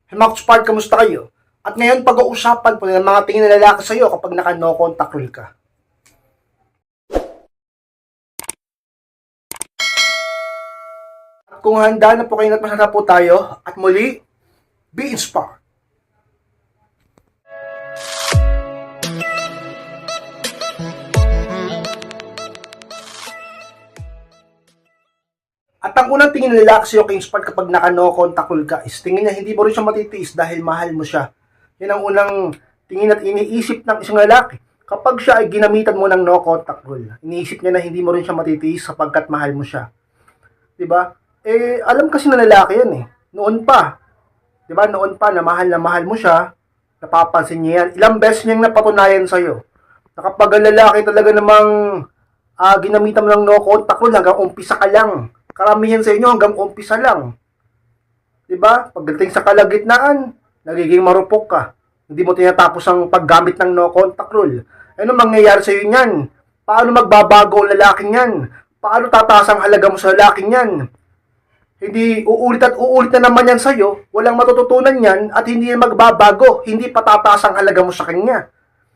Max Park, kamusta kayo? At ngayon, pag-uusapan po ng mga tingin na lalaki sa iyo kapag naka-no contact rule ka. At kung handa na po kayo at masarap po tayo, at muli, be inspired. At ang unang tingin ng lalaki sa'yo kay inspired kapag naka-no contact rule ka is tingin niya hindi mo rin siya matitiis dahil mahal mo siya. Yan ang unang tingin at iniisip ng isang lalaki. Kapag siya ay ginamitan mo ng no contact rule, iniisip niya na hindi mo rin siya matitiis sapagkat mahal mo siya. 'Di ba? Alam kasi ng lalaki 'yan eh. Noon pa, 'di ba? Noon pa na mahal mo siya, napapansin niya 'yan. Ilang beses niyang napatunayan sa iyo. Na kapag ang lalaki talaga namang ginamitan mo ng no contact rule hanggang umpisa ka lang. Karamihan sa inyo hanggang umpisa lang. 'Di ba? Pagdating sa kalagitnaan, nagiging marupok ka. Hindi mo tinatapos ang paggamit ng no contact rule. Ano mangyayari sa iyo niyan? Paano magbabago ang lalaking yan? Paano tataas ang halaga mo sa lalaking yan? Hindi uulit at uulit na naman yan sa iyo, walang matututunan yan at hindi yan magbabago, hindi patataas ang halaga mo sa kanya.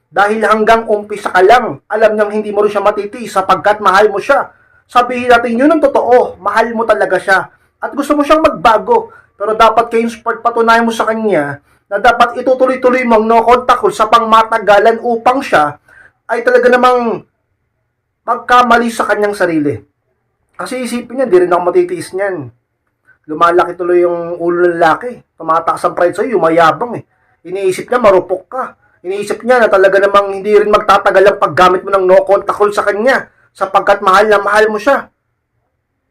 Dahil hanggang umpisa ka lang, alam niyang hindi mo rin siya matitiis sapagkat mahal mo siya. Sabihin natin yun ang totoo, mahal mo talaga siya at gusto mo siyang magbago. Pero dapat kayo sport patunayan mo sa kanya na dapat itutuloy-tuloy mong no contact rule sa pangmatagalan upang siya ay talaga namang magkamali sa kanyang sarili. Kasi isipin niya, di rin ako matitiis niyan. Lumalaki tuloy yung ulo ng lalaki. Tumataas ang pride sa'yo, mayabang eh. Iniisip niya, marupok ka. Iniisip niya na talaga namang hindi rin magtatagal ang paggamit mo ng no contact rule sa kanya sapagkat mahal na mahal mo siya.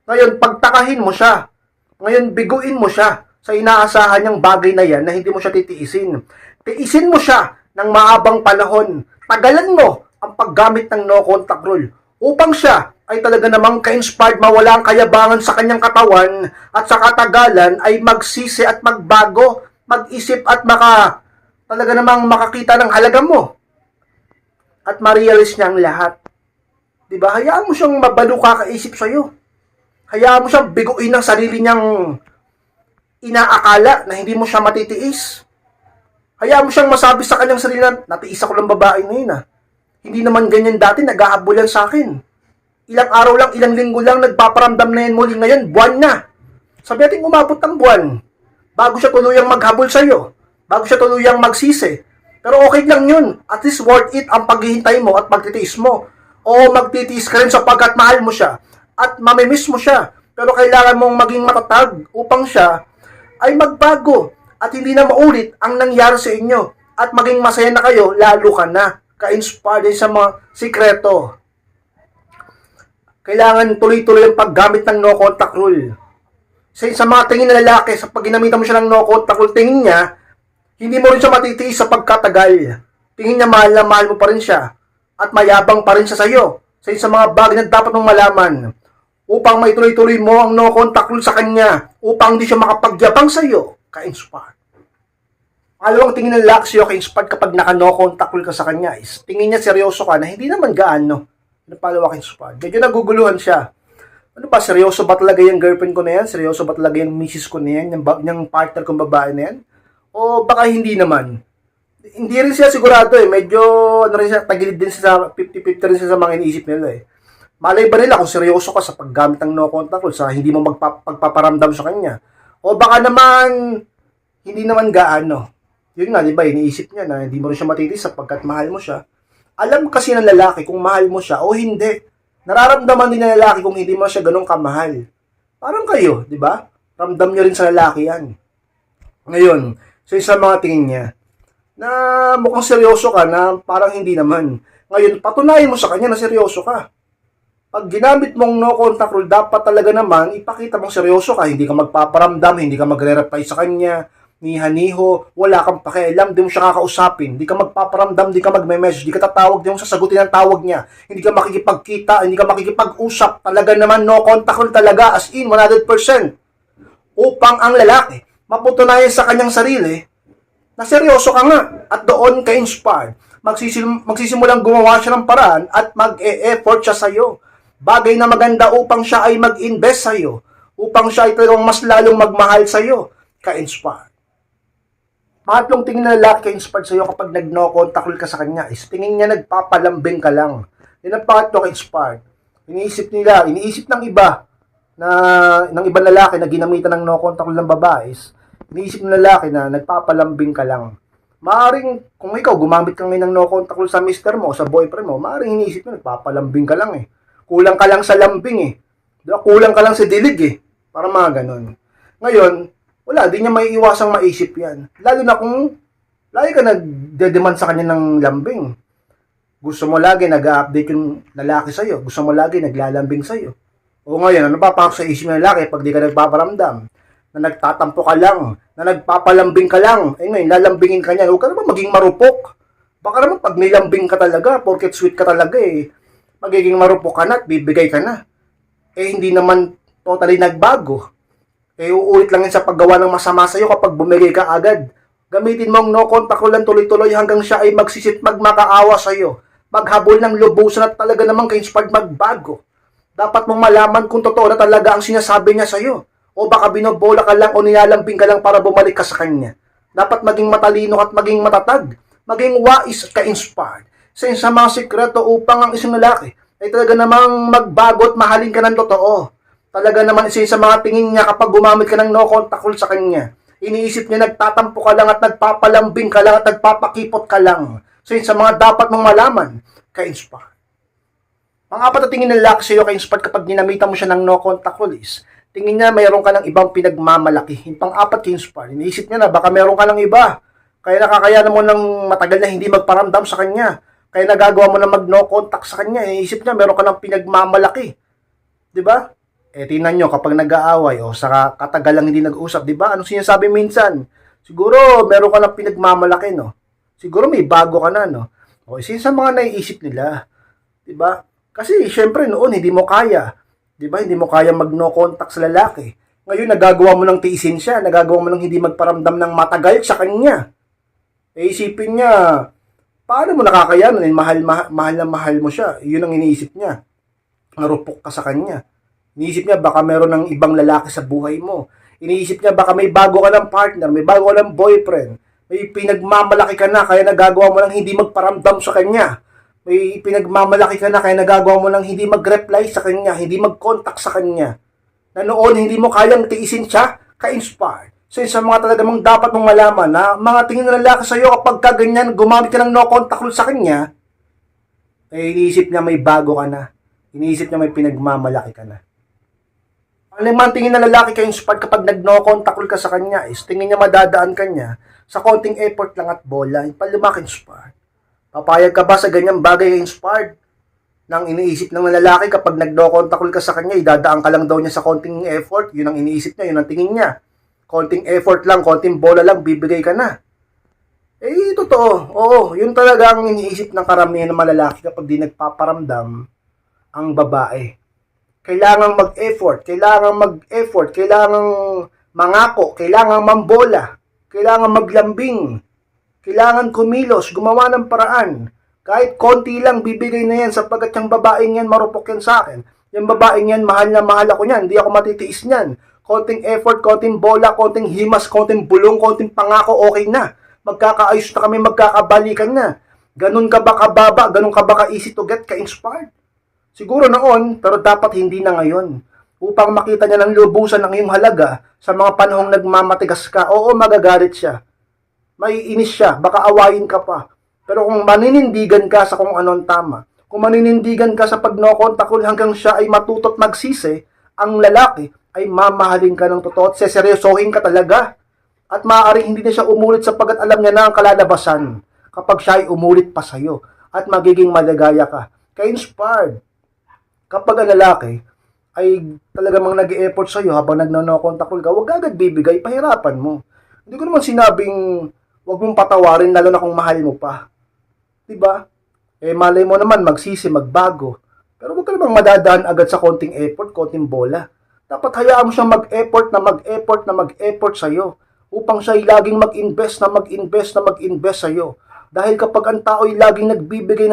Ngayon, pagtakahin mo siya. Ngayon, biguin mo siya sa inaasahan niyang bagay na yan na hindi mo siya titiisin. Tiisin mo siya ng maabang panahon. Tagalan mo ang paggamit ng no contact rule upang siya ay talaga namang ka-inspired mawala ang kayabangan sa kanyang katawan at sa katagalan ay magsisi at magbago, mag-isip at talaga namang makakita ng halaga mo at ma-realize niya ang lahat. Diba? Hayaan mo siyang mabalo kakaisip sa'yo. Hayaan mo siyang biguin ng sarili niyang inaakala na hindi mo siya matitiis. Hayaan mo siyang masabi sa kanyang sarili na natiis ako ng babae ngayon Hindi naman ganyan dati, nag-aabulan sa akin. Ilang araw lang, ilang linggo lang, nagpaparamdam na yan muli. Ngayon, buwan na. Sabi natin umabot ng buwan. Bago siya tuluyang maghabol sa'yo. Bago siya tuluyang magsisi. Pero okay lang yun. At least worth it ang paghihintay mo at pagtitiis mo. O magtitiis ka rin sapagkat mahal mo siya. At mamimiss mo siya. Pero kailangan mong maging matatag upang siya ay magbago. At hindi na maulit ang nangyari sa inyo. At maging masaya na kayo, lalo ka na. Ka-inspired din sa mga sikreto. Kailangan tuloy-tuloy ang paggamit ng no contact rule. Sa mga tingin na lalaki, sa pag ginamitan mo siya ng no contact rule, tingin niya, hindi mo rin siya matitiis sa pagkatagal. Tingin niya mahal na mahal mo pa rin siya. At mayabang pa rin siya sa iyo. Sa mga bagay na dapat mong malaman. Upang maituloy-tuloy mo ang no contact rule sa kanya. Upang hindi siya makapagyabang sa iyo. Ka-inspired. Alawang tingin ng lalaki sa'yo ka-inspired kapag naka-no contact rule ka sa kanya is tingin niya seryoso ka na hindi naman gaano. Napalawa ka-inspired. Medyo naguguluhan siya. Ano ba, seryoso ba talaga yung girlfriend ko na yan? Seryoso ba talaga yung misis ko na yan? Yung partner kong babae na yan? O baka hindi naman? Hindi rin siya sigurado eh. Medyo, rin siya, tagilid din siya sa 50-50 rin siya sa mga iniisip nila eh. Malay ba nila kung seryoso ka sa paggamit ng no contact rule sa hindi mo magpaparamdam sa kanya? O baka naman, hindi naman gaano. Yun nga, di ba, iniisip niya na hindi mo rin siya matitis sapagkat mahal mo siya. Alam kasi ng lalaki kung mahal mo siya o hindi. Nararamdaman din ng lalaki kung hindi mo siya ganun kamahal. Parang kayo, di ba? Ramdam niyo rin sa lalaki yan. Ngayon, so sa mga tingin niya, na mukhang seryoso ka na parang hindi naman. Ngayon, patunayan mo sa kanya na seryoso ka. Pag ginamit mong no contact rule, dapat talaga naman ipakita mong seryoso ka. Hindi ka magpaparamdam, hindi ka magre-reply sa kanya, niha-niho, wala kang pakialam, di mo siya kakausapin, di ka magpaparamdam, di ka magme-message, di ka tatawag, di mo sasagutin ang tawag niya, hindi ka makikipagkita, hindi ka makikipag-usap, talaga naman no contact rule talaga, as in 100%. Upang ang lalaki maputunayan sa kanyang sarili na seryoso ka nga at doon ka-inspired. Magsisimulang gumawa siya ng paraan at mag-e-effort siya sa'yo. Bagay na maganda upang siya ay mag-invest sa'yo, upang siya ay talagang mas lalong magmahal sa'yo. Ka-inspired. Pangatlong tingin na lalaki ka-inspired sa'yo kapag nag-no contact ka sa kanya is tingin niya nagpapalambing ka lang. Yan ang pangatlo ka-inspired. Iniisip ng iba na ng ibang lalaki na ginamitan ng no contact ng babae is iniisip ng lalaki na nagpapalambing ka lang. Maaring kung ikaw gumamit ka ngayon ng no contact sa mister mo o sa boyfriend mo, maaring iniisip mo nagpapalambing ka lang eh. Kulang ka lang sa lambing eh. Diba? Kulang ka lang sa dilig eh. Para mga ganun. Ngayon, wala, di niya may iwasang maisip yan. Lalo na kung lagi ka nagde-demand sa kanya ng lambing. Gusto mo lagi nag-update yung lalaki sa'yo. Gusto mo lagi naglalambing sa'yo. O ngayon, ano pa sa isip ng lalaki pag di ka nagpaparamdam? Na nagtatampo ka lang, na nagpapalambing ka lang. Eh ngayon, lalambingin ka niya. Huwag ka naman maging marupok. Baka naman pag nilambing ka talaga, porket sweet ka talaga eh, magiging marupok ka na at bibigay ka na. Eh hindi naman totally nagbago. Eh uulit lang yan sa paggawa ng masama sa'yo kapag bumigay ka agad. Gamitin mo ang no contact lang tuloy-tuloy hanggang siya ay magsisit magmakaawa sa'yo. Maghabol ng lubusan at talaga namang ka-inspired magbago. Dapat mong malaman kung totoo na talaga ang sinasabi niya sa'yo. O baka binobola ka lang o nilalambing ka lang para bumalik ka sa kanya. Dapat maging matalino at maging matatag. Maging wais ka-inspired. Sa mga sikreto upang ang isang lalaki ay talaga namang magbago at mahalin ka ng totoo. Talaga naman isa sa mga tingin niya kapag gumamit ka ng no contact sa kanya. Iniisip niya nagtatampo ka lang at nagpapalambing ka lang at nagpapakipot ka lang. Sa mga dapat mong malaman, ka-inspire. Pang-apat na tingin ng lalaki sa'yo ka-inspire kapag ginamitan mo siya ng no contact is, tingin niya mayroon ka ng ibang pinagmamalaki. Yung pang-apat ka-inspire. Iniisip niya na baka mayroon ka ng iba. Kaya nakakayanan mo ng matagal na hindi magparamdam sa kanya. Kaya nagagawa mo na mag-no contact sa kanya. Iniisip niya mayroon ka ng pinagmamalaki. Diba? Eh, tingnan nyo, kapag nag-aaway o sa katagal lang hindi nag-usap, di ba? Anong sinasabi minsan? Siguro, meron ka ng pinagmamalaki, no? Siguro may bago ka na, no? O, isa sa mga naiisip nila, di ba? Kasi, syempre, noon, hindi mo kaya. Di ba? Hindi mo kaya mag-no contact sa lalaki. Ngayon, nagagawa mo ng tiisin siya, nagagawa mo ng hindi magparamdam ng matagal sa kanya. Eh, isipin niya, paano mo nakakayanan? Mahal na mahal mo siya. Yun ang iniisip niya. Marupok ka sa kanya. Iniisip niya baka meron ng ibang lalaki sa buhay mo. Iniisip niya baka may bago ka ng partner, may bago ka ng boyfriend. May pinagmamalaki ka na kaya nagagawa mo lang hindi magparamdam sa kanya. May pinagmamalaki ka na kaya nagagawa mo lang hindi mag-reply sa kanya, hindi mag-contact sa kanya. Na noon hindi mo kayang tiisin siya, ka-inspired. So sa mga talagang dapat mong malaman na mga tingin ng lalaki sa iyo kapag kaganyan gumamit ka ng no contact sa kanya, eh iniisip niya may bago ka na. Iniisip niya may pinagmamalaki ka na. Ang naman tingin na lalaki ka-inspired kapag nag-no contact ka sa kanya is tingin niya madadaan ka niya sa konting effort lang at bola, palumaki-inspired. Papayag ka ba sa ganyang bagay inspired? Nang iniisip ng lalaki kapag nag-no contact ka sa kanya, idadaan ka lang daw niya sa konting effort, yun ang iniisip niya, yun ang tingin niya. Konting effort lang, konting bola lang, bibigay ka na. Eh, totoo. Oo, yun talaga ang iniisip ng karamihan ng malalaki kapag di nagpaparamdam ang babae. Kailangang mag-effort, kailangang mangako, kailangang mambola, kailangan maglambing, kailangan kumilos, gumawa ng paraan. Kahit konti lang, bibigay na yan sapagkat yung babaeng yan, marupok yan sa akin. Yung babaeng yan, mahal na mahal ako yan, hindi ako matitiis niyan. Konting effort, konting bola, konting himas, konting bulong, konting pangako, okay na. Magkakaayos na kami, magkakabalikan na. Ganun ka ba kababa, ganun ka ba ka-easy to get, ka-inspired? Siguro noon, pero dapat hindi na ngayon. Upang makita niya ng lubusan ng iyong halaga sa mga panahong nagmamatigas ka, oo, magagalit siya. Maiinis siya, baka awayin ka pa. Pero kung maninindigan ka sa kung anong tama, kung maninindigan ka sa pag-no contact hanggang siya ay matutot magsisi, ang lalaki ay mamahalin ka ng totoo at seseryosohin ka talaga. At maaaring hindi na siya umulit sapagkat alam niya na ang kalalabasan kapag siya ay umulit pa sa'yo at magiging maligaya ka. Ka-inspired. Kapag ang lalaki ay talagang nag-e-effort sa'yo habang nag-no contact ka, huwag agad bibigay, pahirapan mo. Hindi ko naman sinabing huwag mong patawarin lalo na kung mahal mo pa. Diba? Eh malay mo naman magsisi, magbago. Pero huwag ka namang madadaan agad sa konting effort, konting bola. Dapat hayaan mo siyang mag-effort sa'yo upang siya ay laging mag-invest sa'yo. Dahil kapag ang tao ay laging nagbibigay,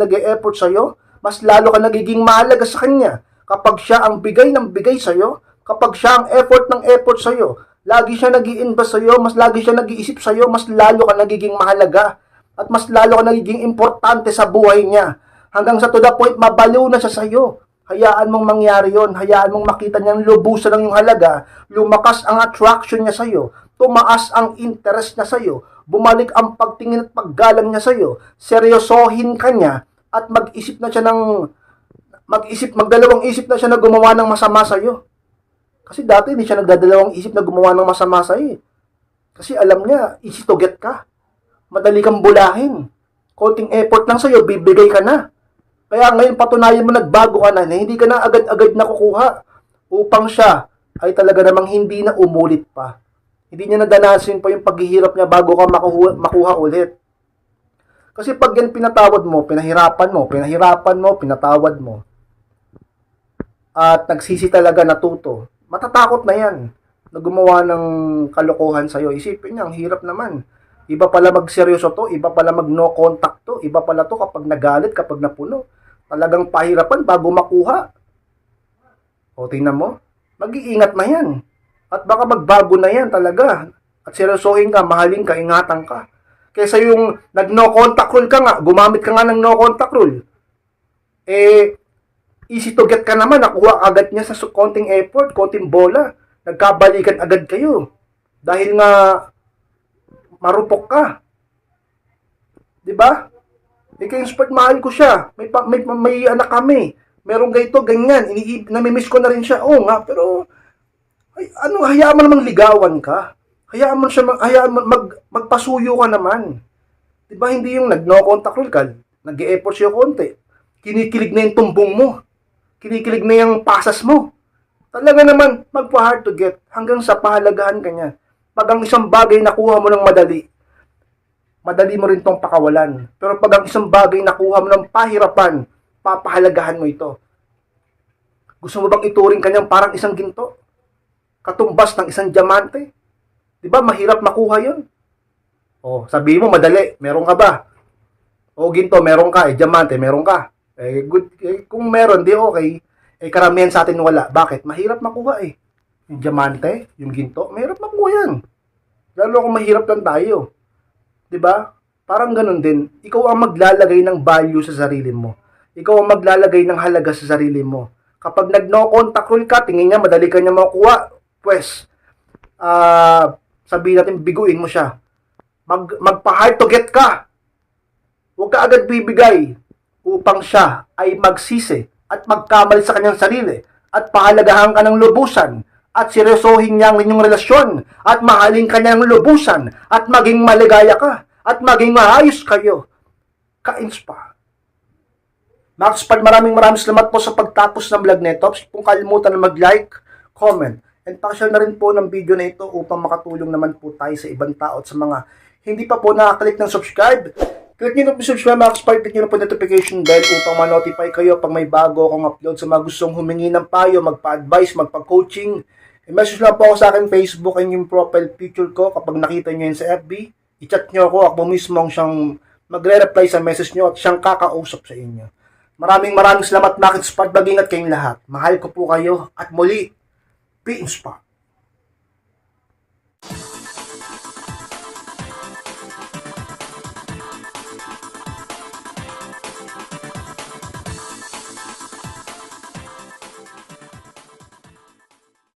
nag-e-effort sa'yo, mas lalo ka nagiging mahalaga sa kanya. Kapag siya ang bigay ng bigay sa'yo, kapag siya ang effort ng effort sa'yo, Lagi siya nag-i-invest sa'yo, mas lagi siya nag-iisip sa'yo, mas lalo ka nagiging mahalaga at mas lalo ka nagiging importante sa buhay niya. Hanggang sa to the point, mabaliw na siya sa'yo. Hayaan mong mangyari yon, hayaan mong makita niyang lubusan ng yung halaga, lumakas ang attraction niya sa'yo, tumaas ang interest niya sa'yo, bumalik ang pagtingin at paggalang niya sa'yo, seryosohin ka niya, at magdalawang isip na siya na gumawa ng masama sa'yo. Kasi dati hindi siya nagdadalawang isip na gumawa ng masama sa'yo. Kasi alam niya, easy to get ka. Madali kang bulahin. Konting effort lang sa'yo, bibigay ka na. Kaya ngayon patunayan mo nagbago ka na hindi ka na agad-agad nakukuha upang siya ay talaga namang hindi na umulit pa. Hindi niya nadanasin pa yung paghihirap niya bago ka makuha ulit. Kasi pag yan pinatawad mo, pinatawad mo, at nagsisi talaga natuto, matatakot na yan na gumawa ng kalokohan sa'yo. Isipin niya, ang hirap naman. Iba pala magseryoso to, iba pala mag no contact to, iba pala to kapag nagalit, kapag napuno. Talagang pahirapan bago makuha. O tingnan mo, mag-iingat na yan. At baka magbago na yan talaga. At seryosohin ka, mahalin ka, ingatan ka. Kaysa yung nag-no contact rule ka nga, gumamit ka nga ng no contact rule. Easy to get ka naman, nakuha agad niya sa konting effort, konting bola. Nagkabalikan agad kayo. Dahil nga, marupok ka. 'Di ba? Ika-inspired, mahal ko siya. May anak kami. Merong ganito, ganyan. Nami-miss ko na rin siya. Oo nga, pero hayaan mo namang ligawan ka. Hayaan mo magpasuyo ka naman. 'Di ba hindi yung nag-no contact rule ka, nag-e-effort siya konti. Kinikilig na yung tumbong mo. Kinikilig na yung pasas mo. Talaga naman, magpa-hard to get hanggang sa pahalagahan ka niya. Pag ang isang bagay nakuha mo ng madali mo rin tong pakawalan. Pero pag ang isang bagay nakuha mo ng pahirapan, papahalagahan mo ito. Gusto mo bang ituring kanyang parang isang ginto? Katumbas ng isang diamante? Di ba mahirap makuha yun? O, sabihin mo madali, meron ka ba? O ginto, meron ka. Diamante, meron ka. Kung meron, di okay. Karamihan sa atin wala. Bakit? Mahirap makuha Yung diamante, yung ginto, mahirap makuha yan. Lalo kung mahirap lang tayo. 'Di ba? Parang ganun din. Ikaw ang maglalagay ng value sa sarili mo. Ikaw ang maglalagay ng halaga sa sarili mo. Kapag nag-no contact rule ka, tingin niya madali ka niya makuha, pues, sabihin natin, biguin mo siya. Magpa-hard to get ka. Huwag ka agad bibigay upang siya ay magsisi at magkamali sa kanyang sarili at pahalagahan ka ng lubusan at seryosohin niya ang inyong relasyon at mahalin ka niya ng lubusan at maging maligaya ka at maging maayos kayo. Ka-inspire. Max Pad, maraming salamat po sa pagtapos ng vlog nito. Kung kalimutan na mag-like, comment, and pakishare na rin po ng video na ito upang makatulong naman po tayo sa ibang tao at sa mga hindi pa po nakaklik ng subscribe. Click nyo na po subscribe, Max Pad, click nyo na po notification bell upang ma-notify kayo pag may bago akong upload. Sa mga gustong humingi ng payo, magpa-advise, magpa-coaching, i-message lang po ako sa akin Facebook and yung profile picture ko. Kapag nakita nyo yun sa FB, i-chat nyo ako mismo ang siyang magre-reply sa message nyo at siyang kakausap sa inyo. Maraming salamat, Max Pad. Mag-ingat kayong lahat. Mahal ko po kayo at muli, be inspired.